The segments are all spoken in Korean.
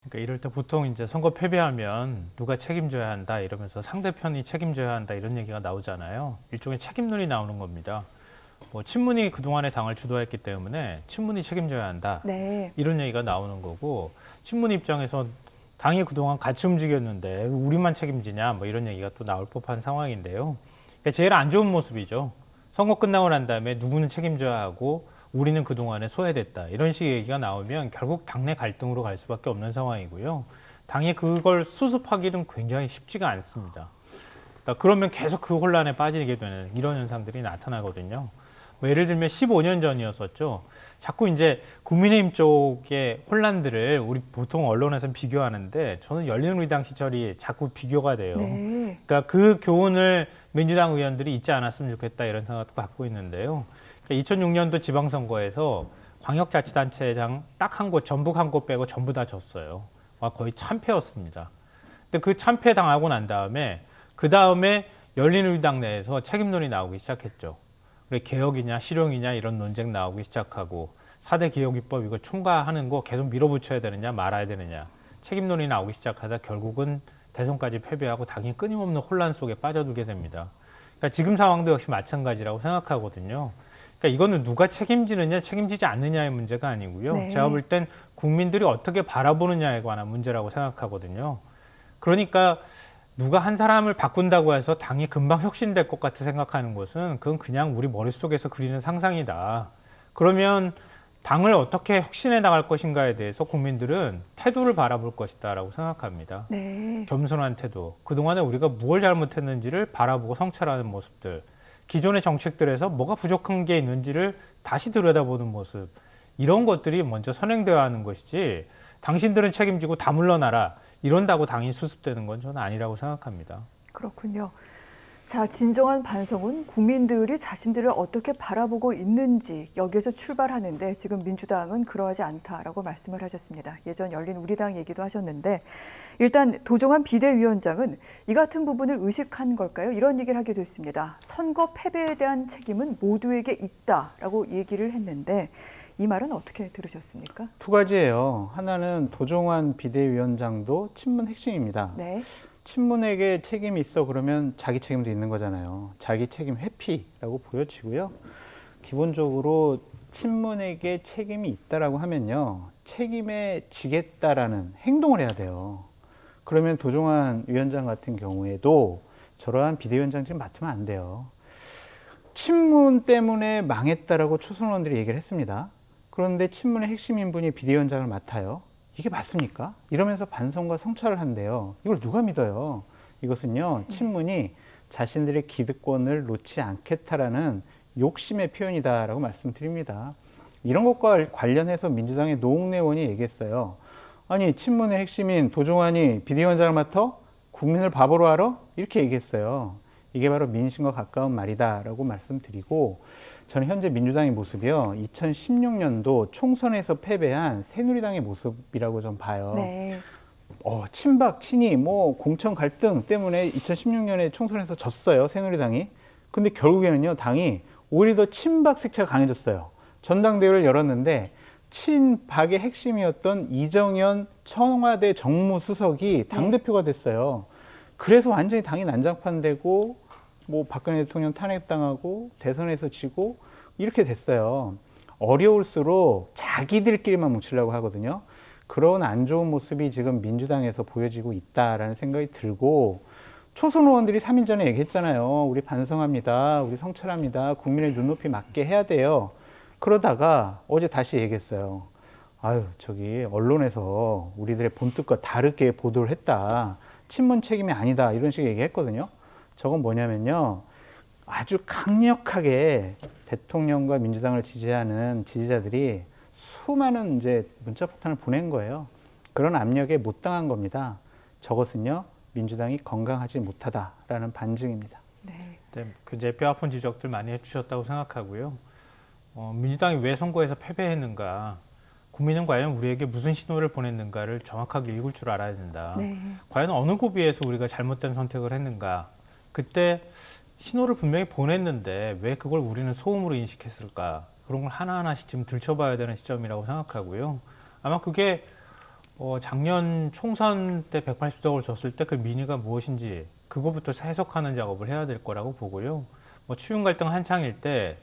그러니까 이럴 때 보통 이제 선거 패배하면 누가 책임져야 한다 이러면서 상대편이 책임져야 한다 이런 얘기가 나오잖아요. 일종의 책임론이 나오는 겁니다. 뭐 친문이 그동안에 당을 주도했기 때문에 친문이 책임져야 한다. 네. 이런 얘기가 나오는 거고, 친문 입장에서 당이 그동안 같이 움직였는데 우리만 책임지냐 뭐 이런 얘기가 또 나올 법한 상황인데요. 그러니까 제일 안 좋은 모습이죠. 선거 끝나고 난 다음에 누구는 책임져야 하고 우리는 그동안에 소외됐다. 이런 식의 얘기가 나오면 결국 당내 갈등으로 갈 수밖에 없는 상황이고요. 당이 그걸 수습하기는 굉장히 쉽지가 않습니다. 그러니까 그러면 계속 그 혼란에 빠지게 되는 이런 현상들이 나타나거든요. 뭐 예를 들면 15년 전이었었죠. 자꾸 이제 국민의힘 쪽의 혼란들을 우리 보통 언론에서 비교하는데 저는 열린우리당 시절이 자꾸 비교가 돼요. 네. 그러니까 그 교훈을 민주당 의원들이 잊지 않았으면 좋겠다 이런 생각도 갖고 있는데요. 그러니까 2006년도 지방선거에서 광역자치단체장 딱 한 곳, 전북 한 곳 빼고 전부 다 졌어요. 거의 참패였습니다. 근데 그 참패 당하고 난 다음에 그 다음에 열린우리당 내에서 책임론이 나오기 시작했죠. 그래 개혁이냐 실용이냐 이런 논쟁 나오기 시작하고 4대 기억입법 이거 총괄하는 거 계속 밀어붙여야 되느냐 말아야 되느냐 책임론이 나오기 시작하다 결국은 대선까지 패배하고 당이 끊임없는 혼란 속에 빠져들게 됩니다. 그러니까 지금 상황도 역시 마찬가지라고 생각하거든요. 그러니까 이거는 누가 책임지느냐 책임지지 않느냐의 문제가 아니고요. 네. 제가 볼 땐 국민들이 어떻게 바라보느냐에 관한 문제라고 생각하거든요. 그러니까 누가 한 사람을 바꾼다고 해서 당이 금방 혁신될 것 같이 생각하는 것은 그건 그냥 우리 머릿속에서 그리는 상상이다. 그러면 당을 어떻게 혁신해 나갈 것인가에 대해서 국민들은 태도를 바라볼 것이다라고 생각합니다. 네. 겸손한 태도, 그동안에 우리가 무엇을 잘못했는지를 바라보고 성찰하는 모습들, 기존의 정책들에서 뭐가 부족한 게 있는지를 다시 들여다보는 모습, 이런 것들이 먼저 선행되어야 하는 것이지 당신들은 책임지고 다 물러나라 이런다고 당이 수습되는 건 저는 아니라고 생각합니다. 그렇군요. 자, 진정한 반성은 국민들이 자신들을 어떻게 바라보고 있는지 여기에서 출발하는데 지금 민주당은 그러하지 않다라고 말씀을 하셨습니다. 예전 열린우리당 얘기도 하셨는데 일단 도종환 비대위원장은 이 같은 부분을 의식한 걸까요? 이런 얘기를 하게 됐습니다. 선거 패배에 대한 책임은 모두에게 있다라고 얘기를 했는데 이 말은 어떻게 들으셨습니까? 두 가지예요. 하나는 도종환 비대위원장도 친문 핵심입니다. 네. 친문에게 책임이 있어 그러면 자기 책임도 있는 거잖아요. 자기 책임 회피라고 보여지고요. 기본적으로 친문에게 책임이 있다라고 하면요. 책임에 지겠다라는 행동을 해야 돼요. 그러면 도종환 위원장 같은 경우에도 저러한 비대위원장 지금 맡으면 안 돼요. 친문 때문에 망했다라고 초선 의원들이 얘기를 했습니다. 그런데 친문의 핵심 인분이 비대위원장을 맡아요. 이게 맞습니까? 이러면서 반성과 성찰을 한대요. 이걸 누가 믿어요? 이것은요, 친문이 자신들의 기득권을 놓지 않겠다라는 욕심의 표현이다라고 말씀드립니다. 이런 것과 관련해서 민주당의 노웅래 의원이 얘기했어요. 아니, 친문의 핵심인 도종환이 비대위원장을 맡아? 국민을 바보로 알아? 이렇게 얘기했어요. 이게 바로 민심과 가까운 말이다라고 말씀드리고, 저는 현재 민주당의 모습이요, 2016년도 총선에서 패배한 새누리당의 모습이라고 좀 봐요. 네. 친박, 친이, 공천 갈등 때문에 2016년에 총선에서 졌어요, 새누리당이. 근데 결국에는요, 당이 오히려 더 친박 색채가 강해졌어요. 전당대회를 열었는데 친박의 핵심이었던 이정현 청와대 정무수석이 당대표가 됐어요. 그래서 완전히 당이 난장판되고 박근혜 대통령 탄핵당하고 대선에서 지고 이렇게 됐어요. 어려울수록 자기들끼리만 뭉치려고 하거든요. 그런 안 좋은 모습이 지금 민주당에서 보여지고 있다라는 생각이 들고, 초선 의원들이 3일 전에 얘기했잖아요. 우리 반성합니다. 우리 성찰합니다. 국민의 눈높이 맞게 해야 돼요. 그러다가 어제 다시 얘기했어요. 저기 언론에서 우리들의 본뜻과 다르게 보도를 했다. 친문 책임이 아니다. 이런 식의 얘기했거든요. 저건 뭐냐면요, 아주 강력하게 대통령과 민주당을 지지하는 지지자들이 수많은 이제 문자폭탄을 보낸 거예요. 그런 압력에 못 당한 겁니다. 저것은요, 민주당이 건강하지 못하다라는 반증입니다. 네. 이제 뼈 아픈 지적들 많이 해주셨다고 생각하고요. 민주당이 왜 선거에서 패배했는가, 국민은 과연 우리에게 무슨 신호를 보냈는가를 정확하게 읽을 줄 알아야 된다. 네. 과연 어느 고비에서 우리가 잘못된 선택을 했는가. 그때 신호를 분명히 보냈는데 왜 그걸 우리는 소음으로 인식했을까. 그런 걸 하나하나씩 지금 들춰봐야 되는 시점이라고 생각하고요. 아마 그게 작년 총선 때 180석을 줬을 때 그 민의가 무엇인지 그거부터 해석하는 작업을 해야 될 거라고 보고요. 추윤 갈등 한창일 때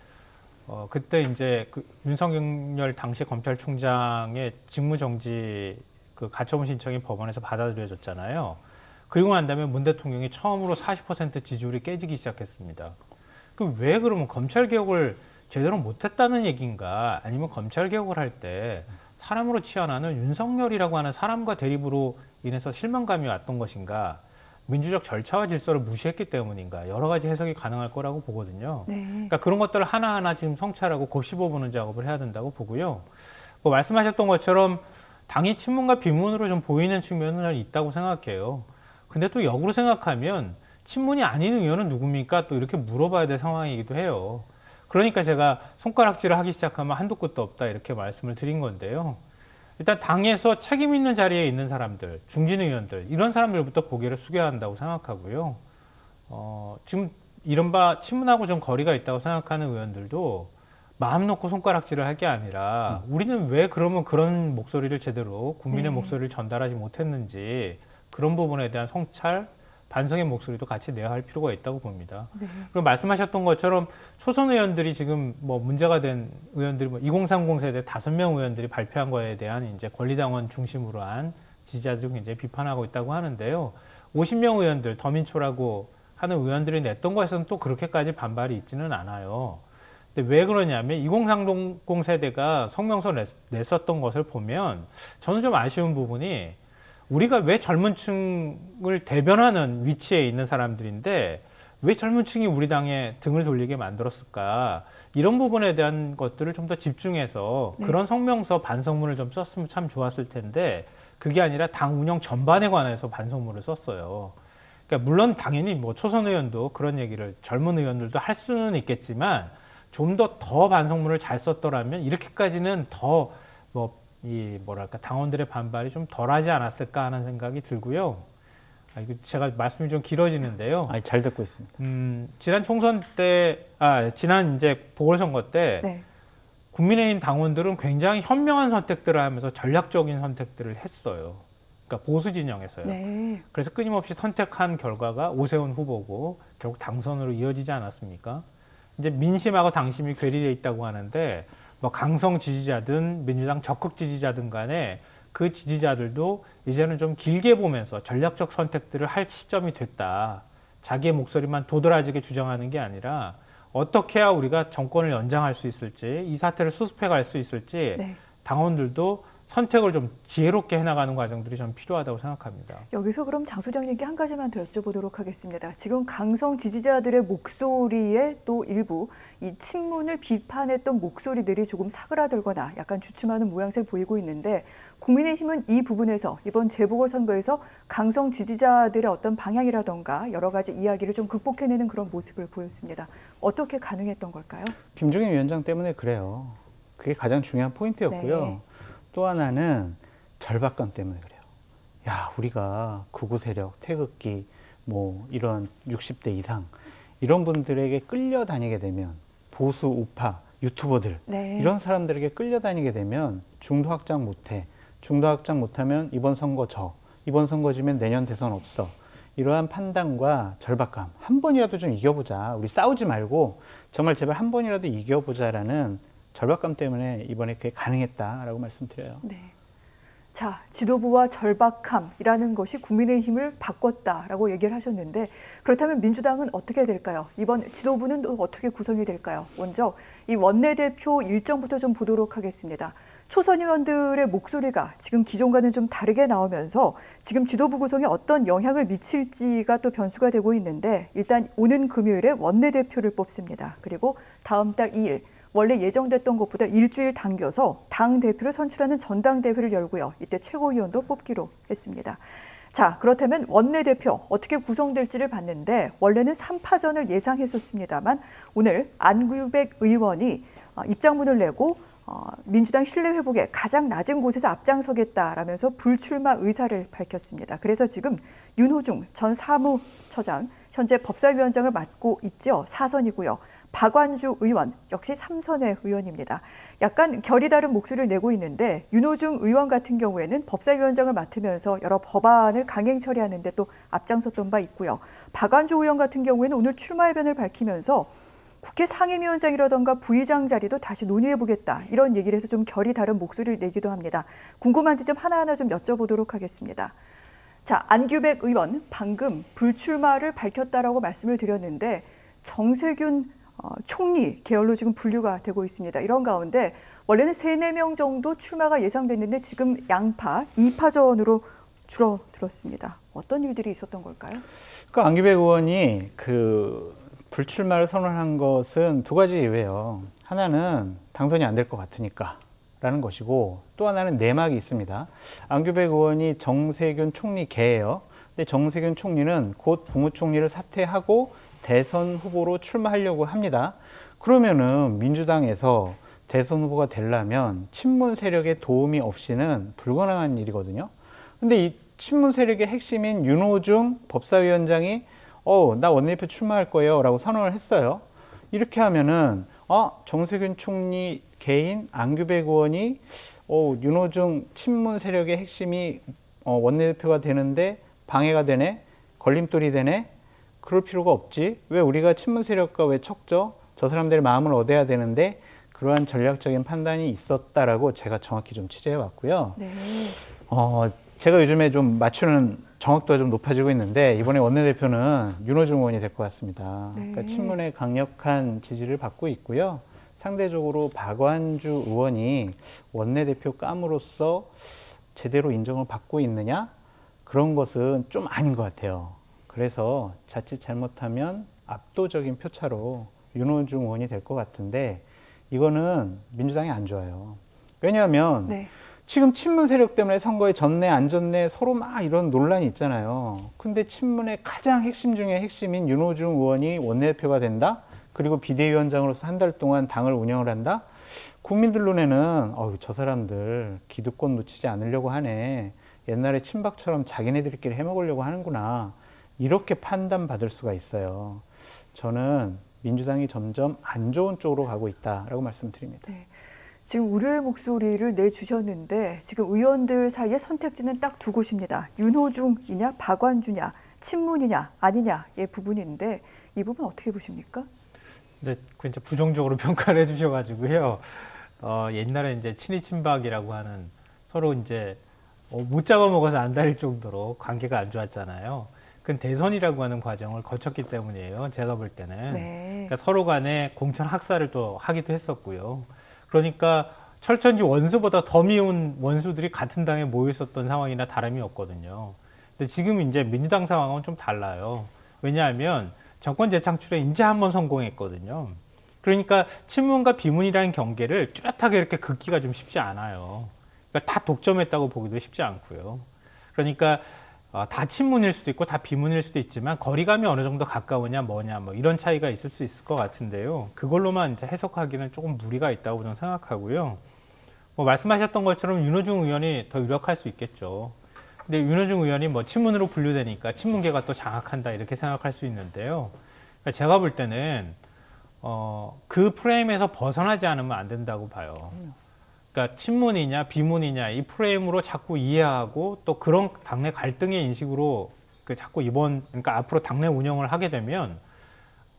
그때 이제 그 윤석열 당시 검찰총장의 직무정지 그 가처분 신청이 법원에서 받아들여졌잖아요. 그리고 난 다음에 문 대통령이 처음으로 40% 지지율이 깨지기 시작했습니다. 그럼 왜 그러면 검찰 개혁을 제대로 못했다는 얘기인가? 아니면 검찰 개혁을 할 때 사람으로 치환하는 윤석열이라고 하는 사람과 대립으로 인해서 실망감이 왔던 것인가? 민주적 절차와 질서를 무시했기 때문인가? 여러 가지 해석이 가능할 거라고 보거든요. 네. 그러니까 그런 것들을 하나하나 지금 성찰하고 곱씹어보는 작업을 해야 된다고 보고요. 말씀하셨던 것처럼 당이 친문과 비문으로 좀 보이는 측면은 저는 있다고 생각해요. 근데 또 역으로 생각하면 친문이 아닌 의원은 누굽니까? 또 이렇게 물어봐야 될 상황이기도 해요. 그러니까 제가 손가락질을 하기 시작하면 한도 끝도 없다 이렇게 말씀을 드린 건데요. 일단 당에서 책임 있는 자리에 있는 사람들, 중진 의원들 이런 사람들부터 고개를 숙여야 한다고 생각하고요. 지금 이른바 친문하고 좀 거리가 있다고 생각하는 의원들도 마음 놓고 손가락질을 할 게 아니라 우리는 왜 그러면 그런 목소리를 제대로 국민의 목소리를 전달하지 못했는지 그런 부분에 대한 성찰, 반성의 목소리도 같이 내야 할 필요가 있다고 봅니다. 네. 그리고 말씀하셨던 것처럼 초선 의원들이 지금 문제가 된 의원들이 2030 세대 5명 의원들이 발표한 거에 대한 이제 권리당원 중심으로 한 지지자들이 굉장히 비판하고 있다고 하는데요. 50명 의원들 더민초라고 하는 의원들이 냈던 것에서는 또 그렇게까지 반발이 있지는 않아요. 근데 왜 그러냐면 2030 세대가 성명서 냈었던 것을 보면 저는 좀 아쉬운 부분이 우리가 왜 젊은 층을 대변하는 위치에 있는 사람들인데 왜 젊은 층이 우리 당에 등을 돌리게 만들었을까? 이런 부분에 대한 것들을 좀 더 집중해서 그런 성명서 반성문을 좀 썼으면 참 좋았을 텐데 그게 아니라 당 운영 전반에 관해서 반성문을 썼어요. 그러니까 물론 당연히 초선 의원도 그런 얘기를 젊은 의원들도 할 수는 있겠지만 좀 더 반성문을 잘 썼더라면 이렇게까지는 더 당원들의 반발이 좀 덜하지 않았을까 하는 생각이 들고요. 제가 말씀이 좀 길어지는데요. 잘 듣고 있습니다. 지난 총선 때, 지난 이제 보궐선거 때 네. 국민의힘 당원들은 굉장히 현명한 선택들을 하면서 전략적인 선택들을 했어요. 그러니까 보수 진영에서요. 네. 그래서 끊임없이 선택한 결과가 오세훈 후보고 결국 당선으로 이어지지 않았습니까? 이제 민심하고 당심이 괴리되어 있다고 하는데 강성 지지자든 민주당 적극 지지자든 간에 그 지지자들도 이제는 좀 길게 보면서 전략적 선택들을 할 시점이 됐다. 자기의 목소리만 도드라지게 주장하는 게 아니라 어떻게 해야 우리가 정권을 연장할 수 있을지 이 사태를 수습해 갈 수 있을지 네. 당원들도 선택을 좀 지혜롭게 해나가는 과정들이 좀 필요하다고 생각합니다. 여기서 그럼 장 소장님께 한 가지만 더 여쭤보도록 하겠습니다. 지금 강성 지지자들의 목소리에 또 일부 이 친문을 비판했던 목소리들이 조금 사그라들거나 약간 주춤하는 모양새를 보이고 있는데 국민의힘은 이 부분에서 이번 재보궐선거에서 강성 지지자들의 어떤 방향이라던가 여러 가지 이야기를 좀 극복해내는 그런 모습을 보였습니다. 어떻게 가능했던 걸까요? 김종인 위원장 때문에 그래요. 그게 가장 중요한 포인트였고요. 네. 또 하나는 절박감 때문에 그래요. 야, 우리가 극우 세력, 태극기, 이런 60대 이상 이런 분들에게 끌려다니게 되면 보수 우파 유튜버들 네. 이런 사람들에게 끌려다니게 되면 중도 확장 못해. 중도 확장 못하면 이번 선거 이번 선거 지면 내년 대선 없어. 이러한 판단과 절박감 한 번이라도 좀 이겨보자. 우리 싸우지 말고 정말 제발 한 번이라도 이겨보자라는 절박감 때문에 이번에 그게 가능했다라고 말씀드려요. 네. 자, 지도부와 절박함이라는 것이 국민의힘을 바꿨다라고 얘기를 하셨는데 그렇다면 민주당은 어떻게 될까요? 이번 지도부는 또 어떻게 구성이 될까요? 먼저 이 원내대표 일정부터 좀 보도록 하겠습니다. 초선 의원들의 목소리가 지금 기존과는 좀 다르게 나오면서 지금 지도부 구성에 어떤 영향을 미칠지가 또 변수가 되고 있는데 일단 오는 금요일에 원내대표를 뽑습니다. 그리고 다음 달 2일 원래 예정됐던 것보다 일주일 당겨서 당대표를 선출하는 전당대회를 열고요. 이때 최고위원도 뽑기로 했습니다. 자, 그렇다면 원내대표 어떻게 구성될지를 봤는데 원래는 3파전을 예상했었습니다만 오늘 안규백 의원이 입장문을 내고 민주당 신뢰 회복에 가장 낮은 곳에서 앞장서겠다라면서 불출마 의사를 밝혔습니다. 그래서 지금 윤호중 전 사무처장 현재 법사위원장을 맡고 있죠. 4선이고요. 박완주 의원, 역시 삼선의 의원입니다. 약간 결이 다른 목소리를 내고 있는데 윤호중 의원 같은 경우에는 법사위원장을 맡으면서 여러 법안을 강행 처리하는 데 또 앞장섰던 바 있고요. 박완주 의원 같은 경우에는 오늘 출마 의견을 밝히면서 국회 상임위원장이라던가 부의장 자리도 다시 논의해보겠다. 이런 얘기를 해서 좀 결이 다른 목소리를 내기도 합니다. 궁금한 지점 하나하나 좀 여쭤보도록 하겠습니다. 자, 안규백 의원 방금 불출마를 밝혔다라고 말씀을 드렸는데 정세균 총리 계열로 지금 분류가 되고 있습니다. 이런 가운데 원래는 3, 4명 정도 출마가 예상됐는데 지금 양파, 2파전으로 줄어들었습니다. 어떤 일들이 있었던 걸까요? 그러니까 안규백 의원이 불출마를 선언한 것은 두 가지 이유예요. 하나는 당선이 안 될 것 같으니까 라는 것이고, 또 하나는 내막이 있습니다. 안규백 의원이 정세균 총리 계예요. 근데 정세균 총리는 곧 국무총리를 사퇴하고 대선 후보로 출마하려고 합니다. 그러면은 민주당에서 대선 후보가 되려면 친문 세력의 도움이 없이는 불가능한 일이거든요. 근데 이 친문 세력의 핵심인 윤호중 법사위원장이 나 원내대표 출마할 거예요 라고 선언을 했어요. 이렇게 하면은 정세균 총리 개인 안규백 의원이 윤호중 친문 세력의 핵심이 원내대표가 되는데 방해가 되네, 걸림돌이 되네. 그럴 필요가 없지. 왜 우리가 친문 세력과 왜 척져? 저 사람들의 마음을 얻어야 되는데, 그러한 전략적인 판단이 있었다라고 제가 정확히 좀 취재해 왔고요. 네. 제가 요즘에 좀 맞추는 정확도가 좀 높아지고 있는데, 이번에 원내대표는 윤호중 의원이 될 것 같습니다. 네. 그러니까 친문의 강력한 지지를 받고 있고요. 상대적으로 박완주 의원이 원내대표감으로서 제대로 인정을 받고 있느냐? 그런 것은 좀 아닌 것 같아요. 그래서 자칫 잘못하면 압도적인 표차로 윤호중 의원이 될 것 같은데, 이거는 민주당이 안 좋아요. 왜냐하면 네. 지금 친문 세력 때문에 선거에 졌네 안 졌네 서로 막 이런 논란이 있잖아요. 근데 친문의 가장 핵심 중에 핵심인 윤호중 의원이 원내대표가 된다? 그리고 비대위원장으로서 한 달 동안 당을 운영을 한다? 국민들 눈에는 저 사람들 기득권 놓치지 않으려고 하네. 옛날에 친박처럼 자기네들끼리 해먹으려고 하는구나. 이렇게 판단받을 수가 있어요. 저는 민주당이 점점 안 좋은 쪽으로 가고 있다라고 말씀드립니다. 네. 지금 우려의 목소리를 내주셨는데 지금 의원들 사이에 선택지는 딱 두 곳입니다. 윤호중이냐 박완주냐, 친문이냐 아니냐의 부분인데 이 부분 어떻게 보십니까? 네, 그 이제 부정적으로 평가를 해주셔가지고요. 옛날에 이제 친이 친박이라고 하는 서로 이제 못 잡아먹어서 안 다닐 정도로 관계가 안 좋았잖아요. 그건 대선이라고 하는 과정을 거쳤기 때문이에요. 제가 볼 때는. 네. 그러니까 서로 간에 공천 학살을 또 하기도 했었고요. 그러니까 철천지 원수보다 더 미운 원수들이 같은 당에 모여 있었던 상황이나 다름이 없거든요. 근데 지금 이제 민주당 상황은 좀 달라요. 왜냐하면 정권 재창출에 이제 한번 성공했거든요. 그러니까 친문과 비문이라는 경계를 뚜렷하게 이렇게 긋기가 좀 쉽지 않아요. 그러니까 다 독점했다고 보기도 쉽지 않고요. 그러니까 다 친문일 수도 있고 다 비문일 수도 있지만 거리감이 어느 정도 가까우냐 뭐냐 뭐 이런 차이가 있을 수 있을 것 같은데요. 그걸로만 이제 해석하기는 조금 무리가 있다고 저는 생각하고요. 뭐 말씀하셨던 것처럼 윤호중 의원이 더 유력할 수 있겠죠. 근데 윤호중 의원이 뭐 친문으로 분류되니까 친문계가 또 장악한다 이렇게 생각할 수 있는데요. 그러니까 제가 볼 때는 그 프레임에서 벗어나지 않으면 안 된다고 봐요. 그러니까 친문이냐 비문이냐 이 프레임으로 자꾸 이해하고 또 그런 당내 갈등의 인식으로 자꾸 그러니까 앞으로 당내 운영을 하게 되면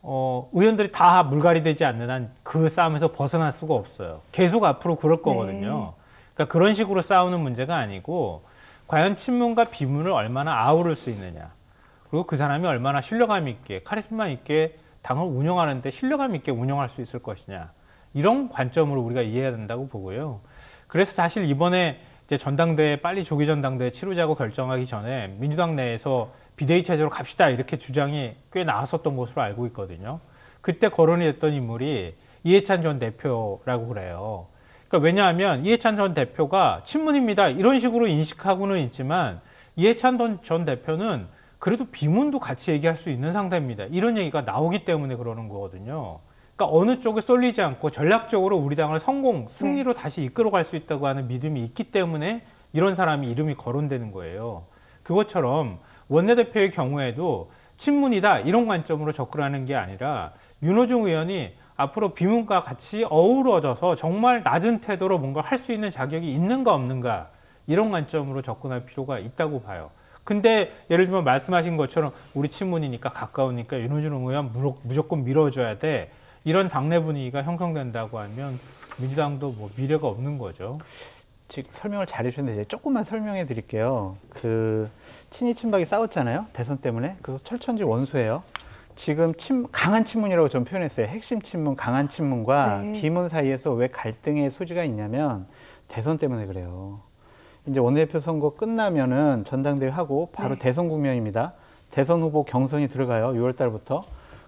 의원들이 다 물갈이 되지 않는 한 그 싸움에서 벗어날 수가 없어요. 계속 앞으로 그럴 거거든요. 그러니까 그런 식으로 싸우는 문제가 아니고 과연 친문과 비문을 얼마나 아우를 수 있느냐, 그리고 그 사람이 얼마나 신뢰감 있게 카리스마 있게 당을 운영하는데 신뢰감 있게 운영할 수 있을 것이냐, 이런 관점으로 우리가 이해해야 된다고 보고요. 그래서 사실 이번에 이제 전당대회 빨리 조기 전당대회 치르자고 결정하기 전에 민주당 내에서 비대위 체제로 갑시다 이렇게 주장이 꽤 나왔었던 것으로 알고 있거든요. 그때 거론이 됐던 인물이 이해찬 전 대표라고 그래요. 그러니까 왜냐하면 이해찬 전 대표가 친문입니다 이런 식으로 인식하고는 있지만 이해찬 전 대표는 그래도 비문도 같이 얘기할 수 있는 상태입니다. 이런 얘기가 나오기 때문에 그러는 거거든요. 그러니까 어느 쪽에 쏠리지 않고 전략적으로 우리 당을 승리로 다시 이끌어갈 수 있다고 하는 믿음이 있기 때문에 이런 사람이 이름이 거론되는 거예요. 그것처럼 원내대표의 경우에도 친문이다 이런 관점으로 접근하는 게 아니라 윤호중 의원이 앞으로 비문과 같이 어우러져서 정말 낮은 태도로 뭔가 할 수 있는 자격이 있는가 없는가 이런 관점으로 접근할 필요가 있다고 봐요. 근데 예를 들면 말씀하신 것처럼 우리 친문이니까 가까우니까 윤호중 의원 무조건 밀어줘야 돼. 이런 당내 분위기가 형성된다고 하면 민주당도 뭐 미래가 없는 거죠. 지금 설명을 잘 해주셨는데 이제 조금만 설명해 드릴게요. 그 친이 친박이 싸웠잖아요. 대선 때문에. 그래서 철천지 원수예요. 지금 강한 친문이라고 전 표현했어요. 핵심 친문, 강한 친문과 네. 비문 사이에서 왜 갈등의 소지가 있냐면 대선 때문에 그래요. 이제 원내대표 선거 끝나면은 전당대회 하고 바로 네. 대선 국면입니다. 대선 후보 경선이 들어가요. 6월 달부터.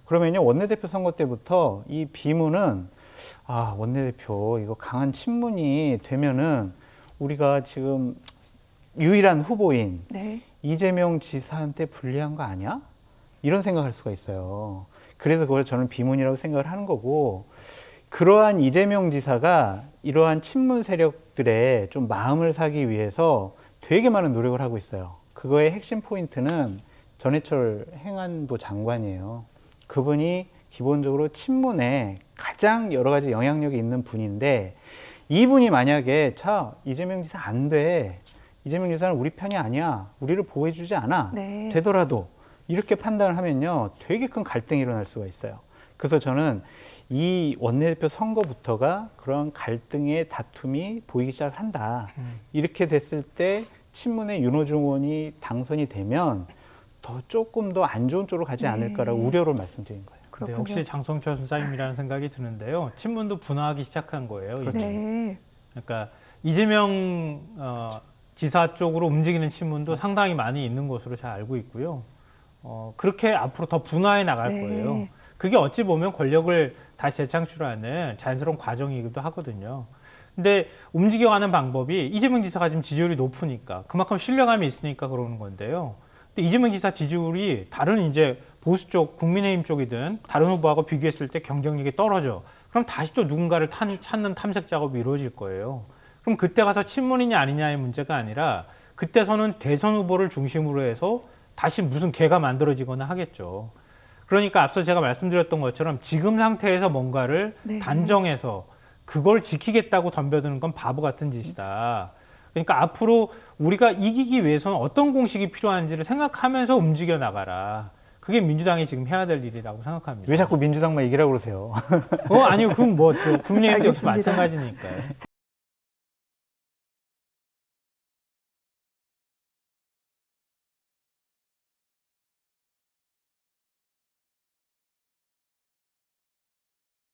그러면요 원내대표 선거 때부터 이 비문은 원내대표 이거 강한 친문이 되면은 우리가 지금 유일한 후보인 네. 이재명 지사한테 불리한 거 아니야? 이런 생각할 수가 있어요. 그래서 그걸 저는 비문이라고 생각을 하는 거고, 그러한 이재명 지사가 이러한 친문 세력들의 좀 마음을 사기 위해서 되게 많은 노력을 하고 있어요. 그거의 핵심 포인트는 전해철 행안부 장관이에요. 그분이 기본적으로 친문에 가장 여러 가지 영향력이 있는 분인데, 이분이 만약에 이재명 지사 안 돼. 이재명 지사는 우리 편이 아니야. 우리를 보호해주지 않아. 네. 되더라도 이렇게 판단을 하면요. 되게 큰 갈등이 일어날 수가 있어요. 그래서 저는 이 원내대표 선거부터가 그런 갈등의 다툼이 보이기 시작한다. 이렇게 됐을 때 친문의 윤호중 의원이 당선이 되면 조금 더 안 좋은 쪽으로 가지 네. 않을까라고 우려를 말씀드린 거예요. 근데 그렇군요. 역시 장성철 선생님이라는 생각이 드는데요. 친문도 분화하기 시작한 거예요. 이제. 네. 그러니까 이재명 지사 쪽으로 움직이는 친문도 상당히 많이 있는 것으로 잘 알고 있고요. 그렇게 앞으로 더 분화해 나갈 네. 거예요. 그게 어찌 보면 권력을 다시 재창출하는 자연스러운 과정이기도 하거든요. 근데 움직여가는 방법이 이재명 지사가 지금 지지율이 높으니까 그만큼 신뢰감이 있으니까 그러는 건데요. 근데 이재명 지사 지지율이 다른 이제 보수 쪽, 국민의힘 쪽이든 다른 후보하고 비교했을 때 경쟁력이 떨어져. 그럼 다시 또 누군가를 찾는 탐색 작업이 이루어질 거예요. 그럼 그때 가서 친문이냐 아니냐의 문제가 아니라 그때서는 대선 후보를 중심으로 해서 다시 무슨 개가 만들어지거나 하겠죠. 그러니까 앞서 제가 말씀드렸던 것처럼 지금 상태에서 뭔가를 네. 단정해서 그걸 지키겠다고 덤벼드는 건 바보 같은 짓이다. 그러니까 앞으로 우리가 이기기 위해서는 어떤 공식이 필요한지를 생각하면서 움직여 나가라. 그게 민주당이 지금 해야 될 일이라고 생각합니다. 왜 자꾸 민주당만 얘기라고 그러세요? 아니요. 그럼 뭐 국민의힘도 역시 알겠습니다. 마찬가지니까요.